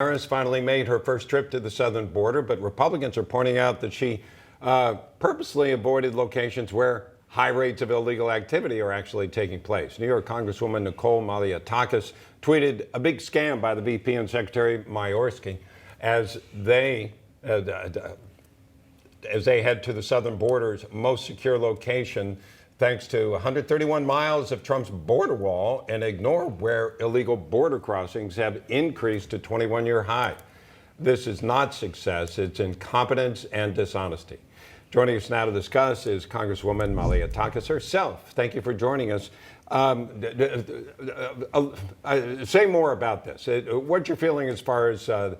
Harris finally made her first trip to the southern border, but Republicans are pointing out that she purposely avoided locations where high rates of illegal activity are actually taking place. New York Congresswoman Nicole Malliotakis tweeted a big scam by the VP and Secretary Malliotakis as they head to the southern border's most secure location, thanks to 131 miles of Trump's border wall, and ignore where illegal border crossings have increased to 21-year high. This is not success, it's incompetence and dishonesty. Joining us now to discuss is Congresswoman Malliotakis herself. Thank you for joining us. Say more about this. What you're feeling as far as the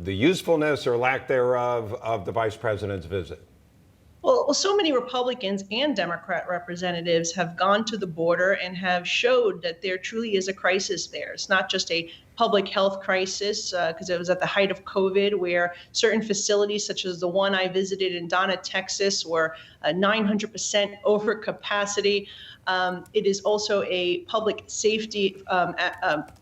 usefulness or lack thereof of the vice president's visit? Well, so many Republicans and Democrat representatives have gone to the border and have showed that there truly is a crisis there. It's not just a public health crisis, because it was at the height of COVID, where certain facilities, such as the one I visited in Donna, Texas, were 900% over capacity. It is also a public safety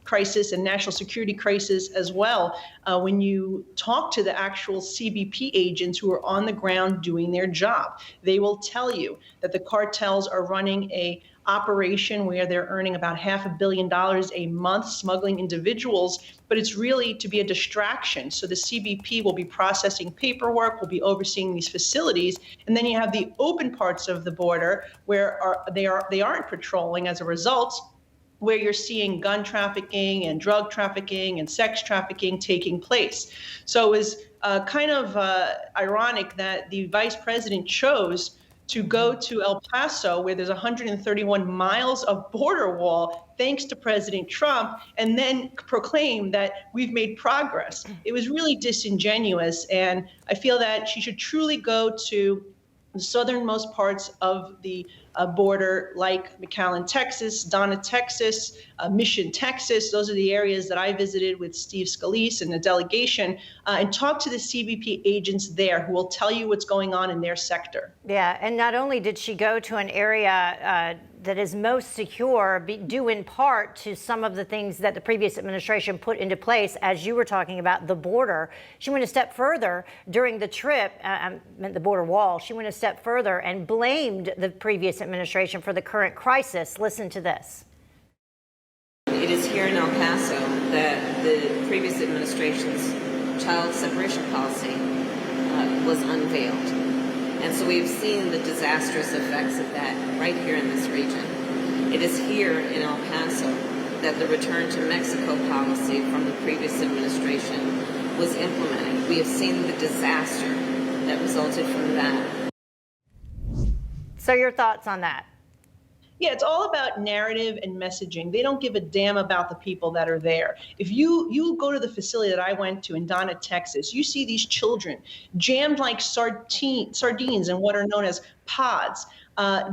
crisis and national security crisis as well. When you talk to the actual CBP agents who are on the ground doing their job, they will tell you that the cartels are running a operation where they're earning about $500 million a month smuggling individuals, but it's really to be a distraction. So the CBP will be processing paperwork, will be overseeing these facilities, and then you have the open parts of the border where they aren't patrolling as a result, where you're seeing gun trafficking and drug trafficking and sex trafficking taking place. So it was kind of ironic that the vice president chose to go to El Paso, where there's 131 miles of border wall, thanks to President Trump, and then proclaim that we've made progress. It was really disingenuous, and I feel that she should truly go to the southernmost parts of the border, like McAllen, Texas, Donna, Texas, Mission, Texas. Those are the areas that I visited with Steve Scalise and the delegation, and talk to the CBP agents there who will tell you what's going on in their sector. Yeah, and not only did she go to an area that is most secure, due in part to some of the things that the previous administration put into place, as you were talking about, the border. She went a step further during the trip, the border wall. She went a step further and blamed the previous administration for the current crisis. Listen to this. It is here in El Paso that the previous administration's child separation policy was unveiled. And so we've seen the disastrous effects of that right here in this region. It is here in El Paso that the return to Mexico policy from the previous administration was implemented. We have seen the disaster that resulted from that. So your thoughts on that? Yeah, it's all about narrative and messaging. They don't give a damn about the people that are there. If you go to the facility that I went to in Donna, Texas, you see these children jammed like sardines in what are known as pods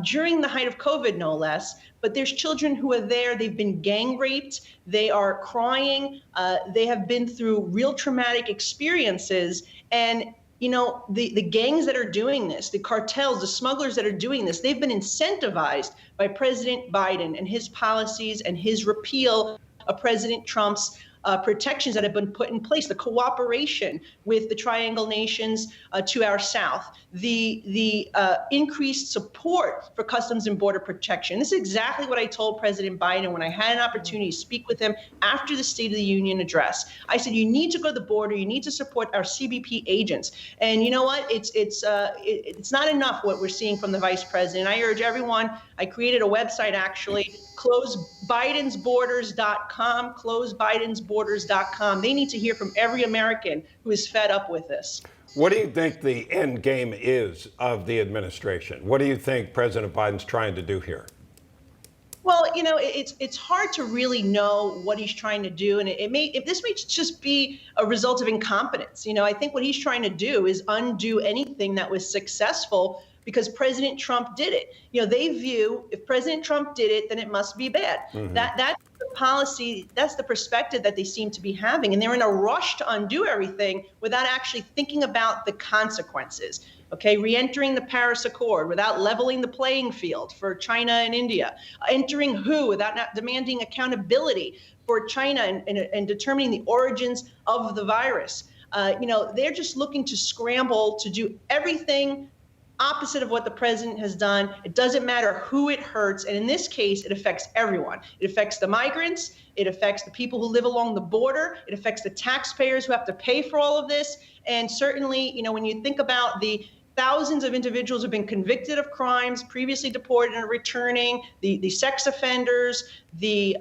during the height of COVID, no less. But there's children who are there. They've been gang raped. They are crying. They have been through real traumatic experiences. And you know, the gangs that are doing this, the cartels, the smugglers that are doing this, they've been incentivized by President Biden and his policies and his repeal of President Trump's protections that have been put in place, the cooperation with the Triangle nations to our south, the increased support for Customs and Border Protection. This is exactly what I told President Biden when I had an opportunity to speak with him after the State of the Union address. I said, you need to go to the border. You need to support our CBP agents. And you know what? It's not enough what we're seeing from the vice president. I urge everyone. I created a website, actually, closebidensborders.com, closebidensborders.com. They need to hear from every American who is fed up with this. What do you think the end game is of the administration? What do you think President Biden's trying to do here? Well, you know, it's hard to really know what he's trying to do, and this may just be a result of incompetence. You know, I think what he's trying to do is undo anything that was successful because President Trump did it. They view if President Trump did it, then it must be bad. That's the policy, that's the perspective that they seem to be having. And they're in a rush to undo everything without actually thinking about the consequences. Okay, re-entering the Paris Accord without leveling the playing field for China and India, entering WHO without not demanding accountability for China and determining the origins of the virus. They're just looking to scramble to do everything opposite of what the president has done. It doesn't matter who it hurts. And in this case, it affects everyone. It affects the migrants. It affects the people who live along the border. It affects the taxpayers who have to pay for all of this. And certainly, when you think about the thousands of individuals who have been convicted of crimes, previously deported and returning, the sex offenders, the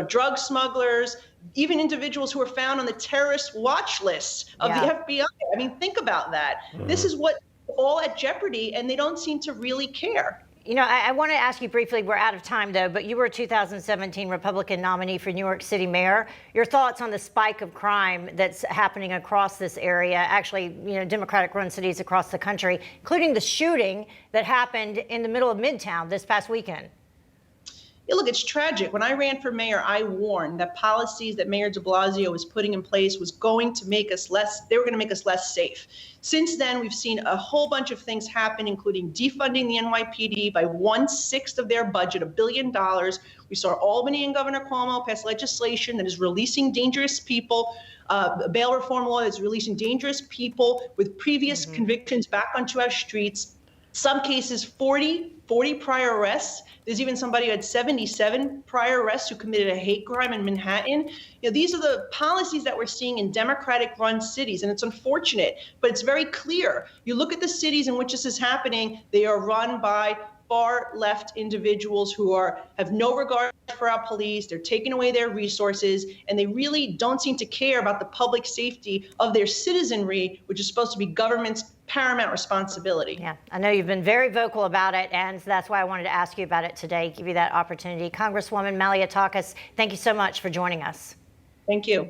drug smugglers, even individuals who are found on the terrorist watch lists of the FBI. I mean, think about that. This is what all at jeopardy, and they don't seem to really care. I want to ask you briefly, we're out of time though, but you were a 2017 Republican nominee for New York City mayor. Your thoughts on the spike of crime that's happening across this area, actually, Democratic-run cities across the country, including the shooting that happened in the middle of Midtown this past weekend? Yeah, look, it's tragic. When I ran for mayor, I warned that policies that Mayor de Blasio was putting in place was going to make us they were going to make us less safe. Since then, we've seen a whole bunch of things happen, including defunding the NYPD by 1/6 of their budget, $1 billion. We saw Albany and Governor Cuomo pass legislation that is releasing dangerous people, a bail reform law that's releasing dangerous people with previous convictions back onto our streets. Some cases, 40 prior arrests. There's even somebody who had 77 prior arrests who committed a hate crime in Manhattan. These are the policies that we're seeing in Democratic-run cities, and it's unfortunate, but it's very clear. You look at the cities in which this is happening, they are run by far left individuals who have no regard for our police. They're taking away their resources, and they really don't seem to care about the public safety of their citizenry, which is supposed to be government's paramount responsibility. Yeah, I know you've been very vocal about it, and that's why I wanted to ask you about it today, give you that opportunity. Congresswoman Malliotakis, thank you so much for joining us. Thank you.